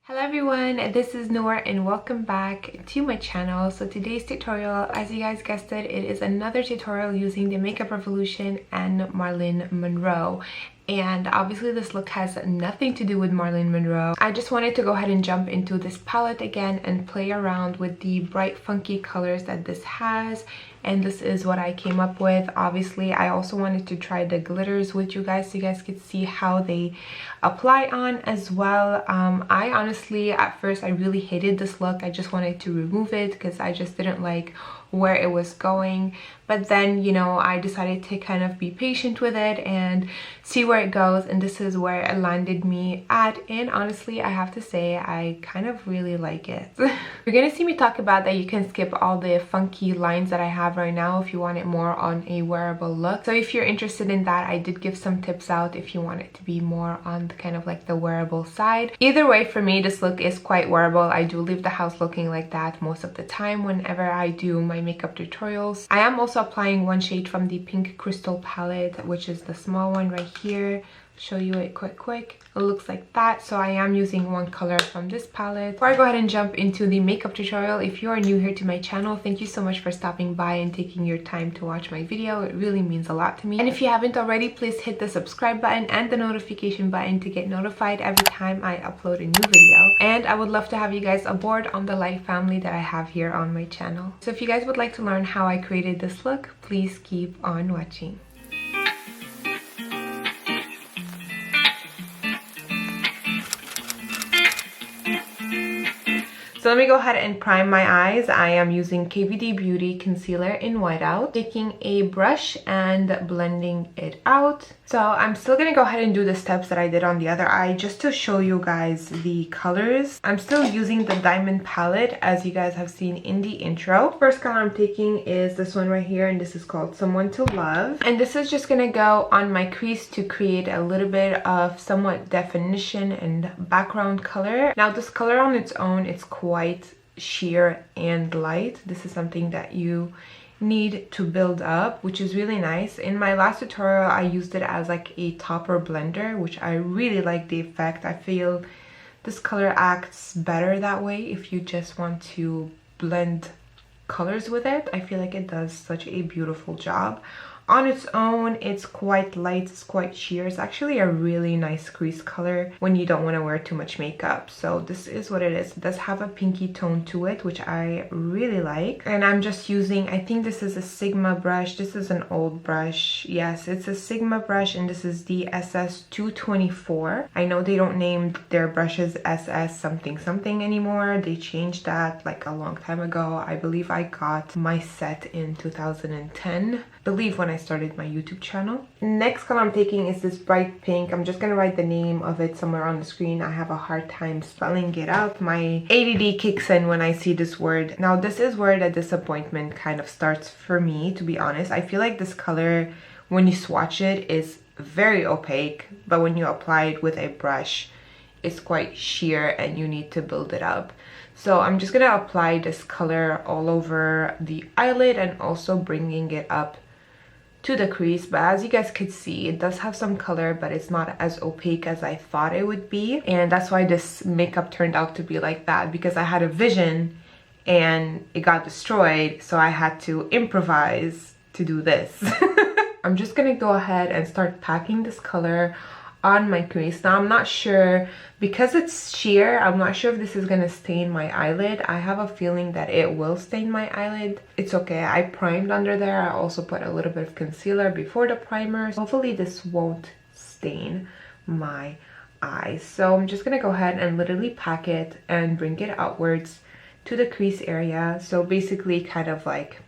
Hello everyone, this is Noor and welcome back to my channel. So today's tutorial, as you guys guessed it is another tutorial using the Makeup Revolution and Marilyn Monroe. And obviously this look has nothing to do with Marilyn Monroe. I just wanted to go ahead and jump into this palette again and play around with the bright funky colors that this has, and this is what I came up with. Obviously I also wanted to try the glitters with you guys so you guys could see how they apply on as well. I honestly at first I really hated this look. I just wanted to remove it because I just didn't like where it was going, but then, you know, I decided to kind of be patient with it and see where it goes, and this is where it landed me at. And honestly I have to say I kind of really like it. You're gonna see me talk about that you can skip all the funky lines that I have right now if you want it more on a wearable look. So if you're interested in that, I did give some tips out if you want it to be more on the kind of like the wearable side. Either way, for me this look is quite wearable. I do leave the house looking like that most of the time whenever I do my makeup tutorials. I am also applying one shade from the Pink Crystal palette, which is the small one right here. Show you it quick. It looks like that. So I am using one color from this palette. Before I go ahead and jump into the makeup tutorial, if you are new here to my channel, thank you so much for stopping by and taking your time to watch my video. It really means a lot to me. And if you haven't already, please hit the subscribe button and the notification button to get notified every time I upload a new video. And I would love to have you guys aboard on the light family that I have here on my channel. So if you guys would like to learn how I created this look, please keep on watching. So let me go ahead and prime my eyes. I am using KVD Beauty Concealer in Whiteout, taking a brush and blending it out. So I'm still gonna go ahead and do the steps that I did on the other eye just to show you guys the colors. I'm still using the Diamond palette as you guys have seen in the intro. First color I'm taking is this one right here, and this is called Someone to Love. And this is just gonna go on my crease to create a little bit of somewhat definition and background color. Now this color on its own, it's quite sheer and light. This is something that you need to build up, which is really nice. In my last tutorial I used it as like a topper blender, which I really like the effect. I feel this color acts better that way if you just want to blend colors with it. I feel like it does such a beautiful job. On its own, it's quite light, it's quite sheer. It's actually a really nice crease color when you don't want to wear too much makeup. So this is what it is. It does have a pinky tone to it, which I really like. And I'm just using, I think this is a Sigma brush. This is an old brush. Yes, it's a Sigma brush, and this is the SS224. I know they don't name their brushes SS something something anymore. They changed that like a long time ago. I believe I got my set in 2010. I believe when I started my YouTube channel. Next color I'm taking is this bright pink. I'm just gonna write the name of it somewhere on the screen. I have a hard time spelling it out. My ADD kicks in when I see this word. Now this is where the disappointment kind of starts for me, to be honest. I feel like this color, when you swatch it, is very opaque, but when you apply it with a brush, it's quite sheer and you need to build it up. So I'm just gonna apply this color all over the eyelid and also bringing it up to the crease. But as you guys could see, it does have some color, but it's not as opaque as I thought it would be. And that's why this makeup turned out to be like that, because I had a vision and it got destroyed, so I had to improvise to do this. I'm just gonna go ahead and start packing this color on my crease. Now I'm not sure, because it's sheer, I'm not sure if this is gonna stain my eyelid. I have a feeling that it will stain my eyelid. It's okay, I primed under there. I also put a little bit of concealer before the primer. Hopefully this won't stain my eyes. So I'm just gonna go ahead and literally pack it and bring it outwards to the crease area. So basically kind of like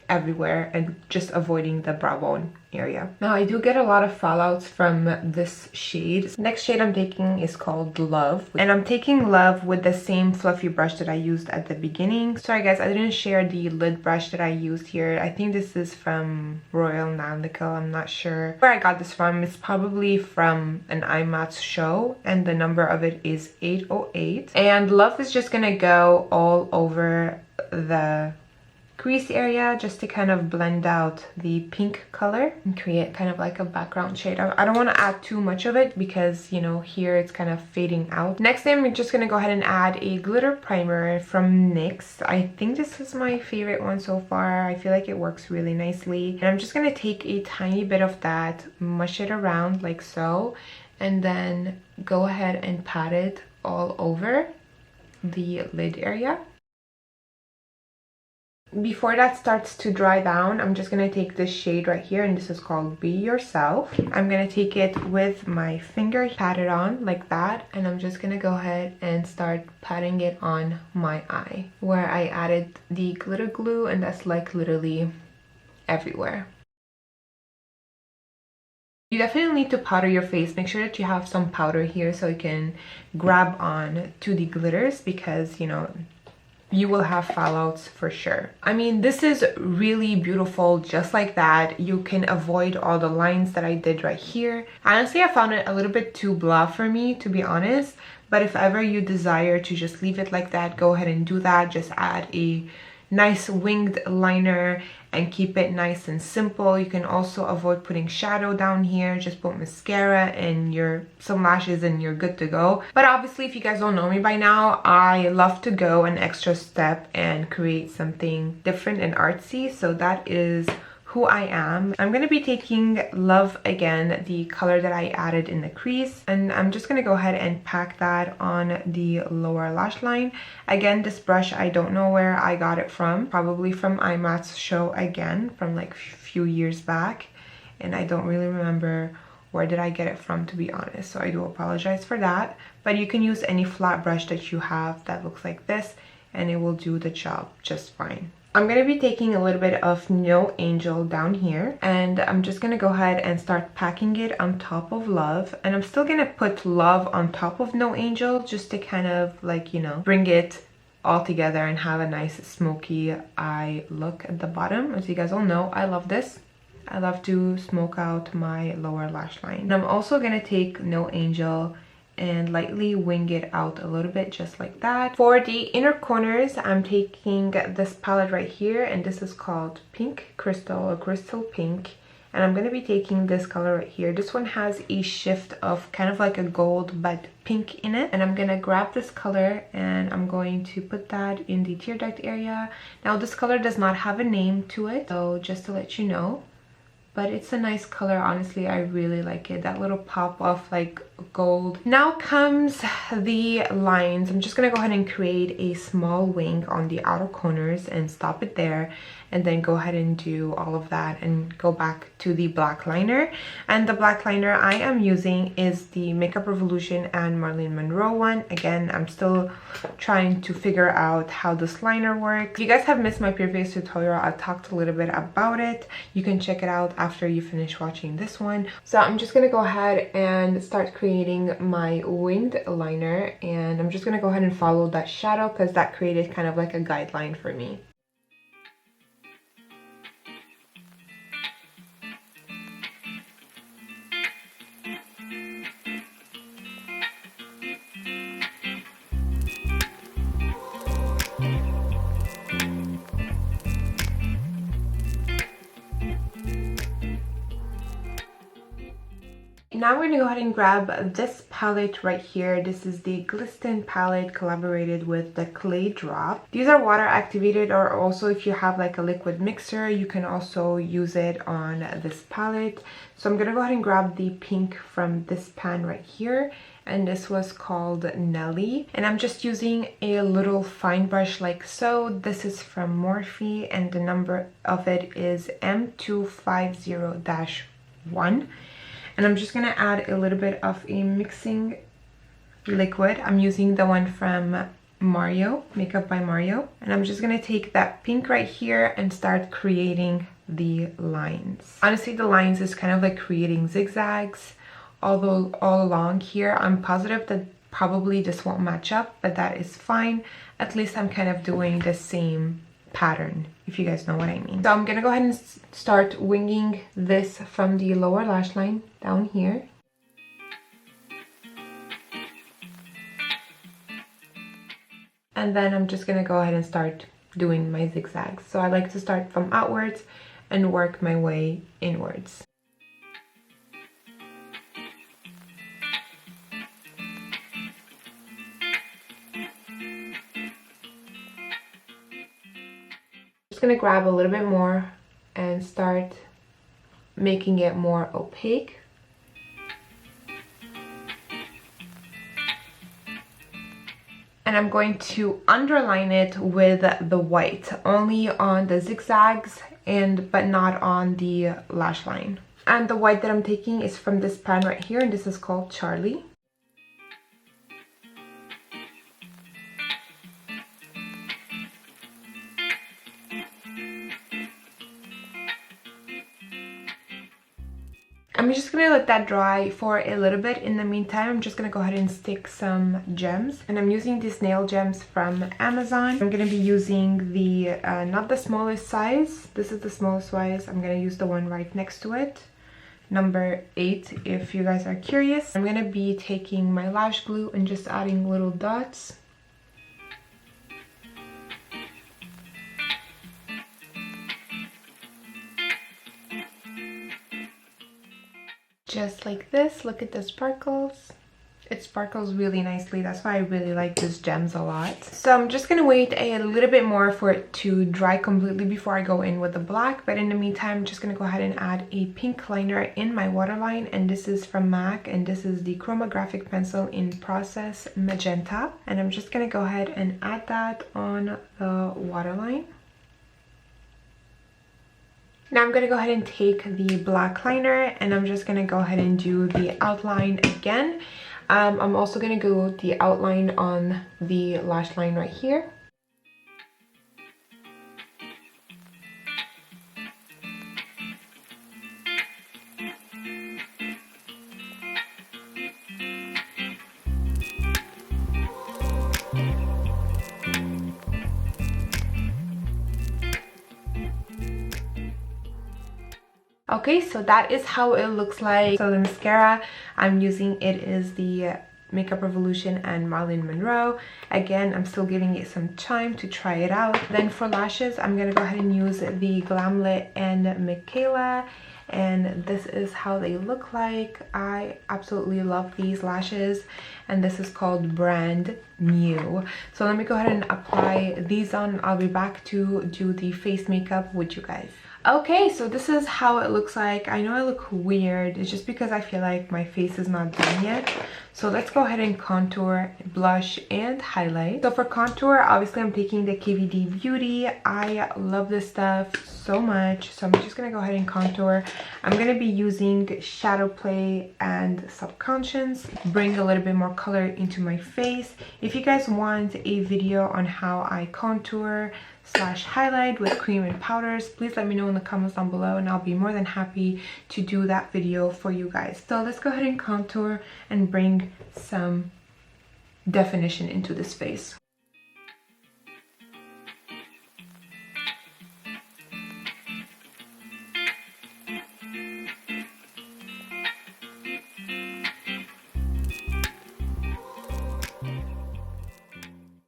everywhere and just avoiding the brow bone area. Now I do get a lot of fallouts from this shade. Next shade I'm taking is called Love, and I'm taking Love with the same fluffy brush that I used at the beginning. Sorry guys, I didn't share the lid brush that I used here. I think this is from Royal Nandical. I'm not sure where I got this from. It's probably from an IMATS show, and the number of it is 808. And Love is just gonna go all over the crease area just to kind of blend out the pink color and create kind of like a background shade. I don't want to add too much of it because, you know, here it's kind of fading out. Next thing, I'm just going to go ahead and add a glitter primer from NYX. I think this is my favorite one so far. I feel like it works really nicely. And I'm just going to take a tiny bit of that, mush it around like so, and then go ahead and pat it all over the lid area. Before that starts to dry down, I'm just going to take this shade right here, and this is called Be Yourself. I'm going to take it with my finger, pat it on like that, and I'm just going to go ahead and start patting it on my eye where I added the glitter glue, and that's like literally everywhere. You definitely need to powder your face. Make sure that you have some powder here so you can grab on to the glitters, because, you know, you will have fallouts for sure. I mean, this is really beautiful just like that. You can avoid all the lines that I did right here. Honestly, I found it a little bit too blah for me, to be honest. But if ever you desire to just leave it like that, go ahead and do that. Just add a nice winged liner and keep it nice and simple. You can also avoid putting shadow down here. Just put mascara and some lashes and you're good to go. But obviously, if you guys don't know me by now, I love to go an extra step and create something different and artsy. So that is who I am. I'm going to be taking Love Again, the color that I added in the crease, and I'm just going to go ahead and pack that on the lower lash line. Again, this brush, I don't know where I got it from, probably from IMAT's show again, from like a few years back, and I don't really remember where did I get it from, to be honest, so I do apologize for that. But you can use any flat brush that you have that looks like this, and it will do the job just fine. I'm going to be taking a little bit of No Angel down here, and I'm just going to go ahead and start packing it on top of Love. And I'm still going to put Love on top of No Angel just to kind of like, you know, bring it all together and have a nice smoky eye look at the bottom. As you guys all know, I love this. I love to smoke out my lower lash line. And I'm also going to take No Angel and lightly wing it out a little bit, just like that. For the inner corners, I'm taking this palette right here, and this is called Pink Crystal, or Crystal Pink. And I'm going to be taking this color right here. This one has a shift of kind of like a gold but pink in it. And I'm going to grab this color and I'm going to put that in the tear duct area. Now, this color does not have a name to it, so just to let you know. But it's a nice color, honestly. I really like it. That little pop of like gold. Now comes the lines. I'm just gonna go ahead and create a small wing on the outer corners and stop it there, and then go ahead and do all of that and go back to the black liner. And the black liner I am using is the Makeup Revolution and Marilyn Monroe one. Again, I'm still trying to figure out how this liner works. If you guys have missed my previous tutorial, I talked a little bit about it. You can check it out after you finish watching this one. So I'm just gonna go ahead and start creating my winged liner, and I'm just gonna go ahead and follow that shadow because that created kind of like a guideline for me. Now we're going to go ahead and grab this palette right here. This is the Glisten palette collaborated with the Clay Drop. These are water activated, or also if you have like a liquid mixer, you can also use it on this palette. So I'm going to go ahead and grab the pink from this pan right here. And this was called Nelly. And I'm just using a little fine brush like so. This is from Morphe and the number of it is M250-1. And I'm just going to add a little bit of a mixing liquid. I'm using the one from Mario, Makeup by Mario. And I'm just going to take that pink right here and start creating the lines. Honestly, the lines is kind of like creating zigzags all along here. I'm positive that probably this won't match up, but that is fine. At least I'm kind of doing the same pattern, if you guys know what I mean. So I'm gonna go ahead and start winging this from the lower lash line down here. And then I'm just gonna go ahead and start doing my zigzags. So I like to start from outwards and work my way inwards. Just gonna grab a little bit more and start making it more opaque. And I'm going to underline it with the white, only on the zigzags but not on the lash line. And the white that I'm taking is from this pan right here, and this is called Charlie. I'm just gonna let that dry for a little bit. In the meantime, I'm just gonna go ahead and stick some gems, and I'm using these nail gems from Amazon. I'm gonna be using the not the smallest size. This is the smallest size. I'm gonna use the one right next to it, number 8, if you guys are curious. I'm gonna be taking my lash glue and just adding little dots. Just like this. Look at the sparkles. It sparkles really nicely. That's why I really like these gems a lot. So I'm just gonna wait a little bit more for it to dry completely before I go in with the black. But in the meantime, I'm just gonna go ahead and add a pink liner in my waterline. And this is from MAC, and this is the Chromographic Pencil in Process Magenta. And I'm just gonna go ahead and add that on the waterline. Now I'm going to go ahead and take the black liner, and I'm just going to go ahead and do the outline again. I'm also going to go the outline on the lash line right here. Okay, so that is how it looks like. So the mascara I'm using, it is the Makeup Revolution and Marilyn Monroe. Again, I'm still giving it some time to try it out. Then for lashes, I'm gonna go ahead and use the Glamlit and Michaela, and this is how they look like. I absolutely love these lashes, and this is called Brand New. So let me go ahead and apply these on. I'll be back to do the face makeup with you guys. Okay, so this is how it looks like. I know I look weird. It's just because I feel like my face is not done yet. So let's go ahead and contour, blush, and highlight. So for contour, obviously I'm taking the KVD Beauty. I love this stuff so much. So I'm just gonna go ahead and contour. I'm gonna be using ShadowPlay and Subconscious. Bring a little bit more color into my face. If you guys want a video on how I contour / highlight with cream and powders, please let me know in the comments down below, and I'll be more than happy to do that video for you guys. So let's go ahead and contour and bring some definition into this face.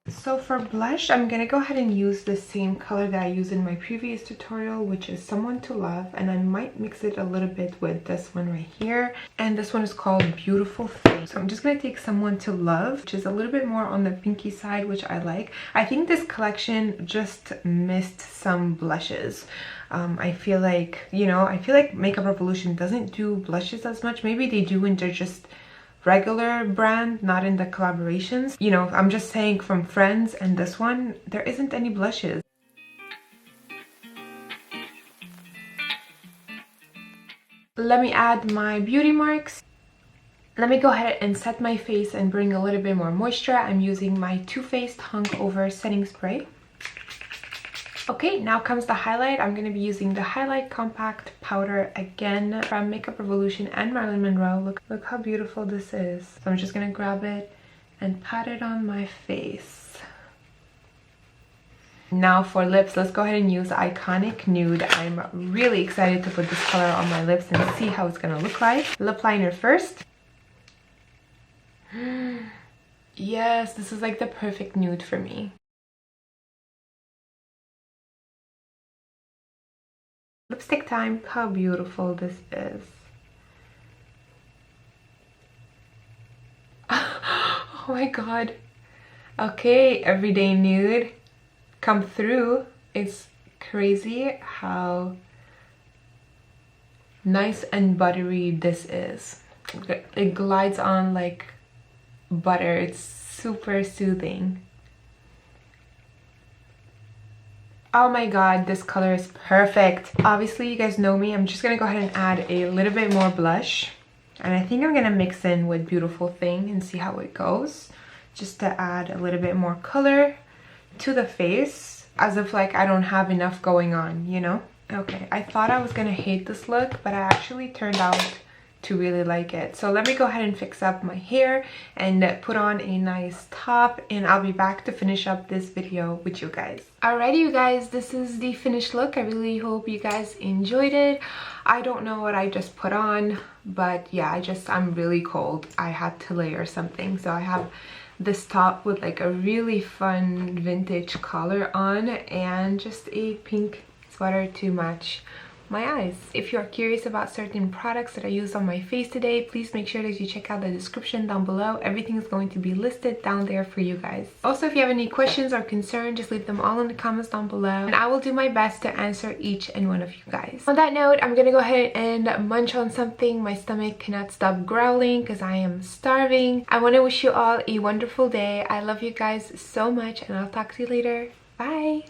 So for blush, I'm gonna go ahead and use the same color that I used in my previous tutorial, which is Someone to Love, and I might mix it a little bit with this one right here, and this one is called Beautiful Face. So I'm just gonna take Someone to Love, which is a little bit more on the pinky side, which I like. I think this collection just missed some blushes. I feel like, you know, I feel like Makeup Revolution doesn't do blushes as much. Maybe they do and they're just regular brand, not in the collaborations. You know, I'm just saying from Friends and this one, there isn't any blushes. Let me add my beauty marks. Let me go ahead and set my face and bring a little bit more moisture. I'm using my Too Faced Hungover Setting Spray. Okay, now comes the highlight. I'm going to be using the Highlight Compact Powder again from Makeup Revolution and Marilyn Monroe. Look how beautiful this is. So I'm just going to grab it and pat it on my face. Now for lips, let's go ahead and use Iconic Nude. I'm really excited to put this color on my lips and see how it's going to look like. Lip liner first. Yes, this is like the perfect nude for me. lipstick time. Look how beautiful this is. Oh my god. Okay, everyday nude come through. It's crazy how nice and buttery this is. It glides on like butter. It's super soothing. Oh my god, this color is perfect. Obviously, you guys know me. I'm just gonna go ahead and add a little bit more blush. And I think I'm gonna mix in with Beautiful Thing and see how it goes. Just to add a little bit more color to the face. As if like I don't have enough going on, you know? Okay, I thought I was gonna hate this look, but I actually turned out to really like it. So let me go ahead and fix up my hair and put on a nice top, and I'll be back to finish up this video with you guys. Alrighty, you guys, this is the finished look. I really hope you guys enjoyed it. I don't know what I just put on, but yeah, I'm really cold. I had to layer something. So I have this top with like a really fun vintage collar on and just a pink sweater to match my eyes. If you're curious about certain products that I used on my face today, please make sure that you check out the description down below. Everything is going to be listed down there for you guys. Also, if you have any questions or concerns, just leave them all in the comments down below and I will do my best to answer each and one of you guys. On that note, I'm gonna go ahead and munch on something. My stomach cannot stop growling because I am starving. I want to wish you all a wonderful day. I love you guys so much and I'll talk to you later. Bye!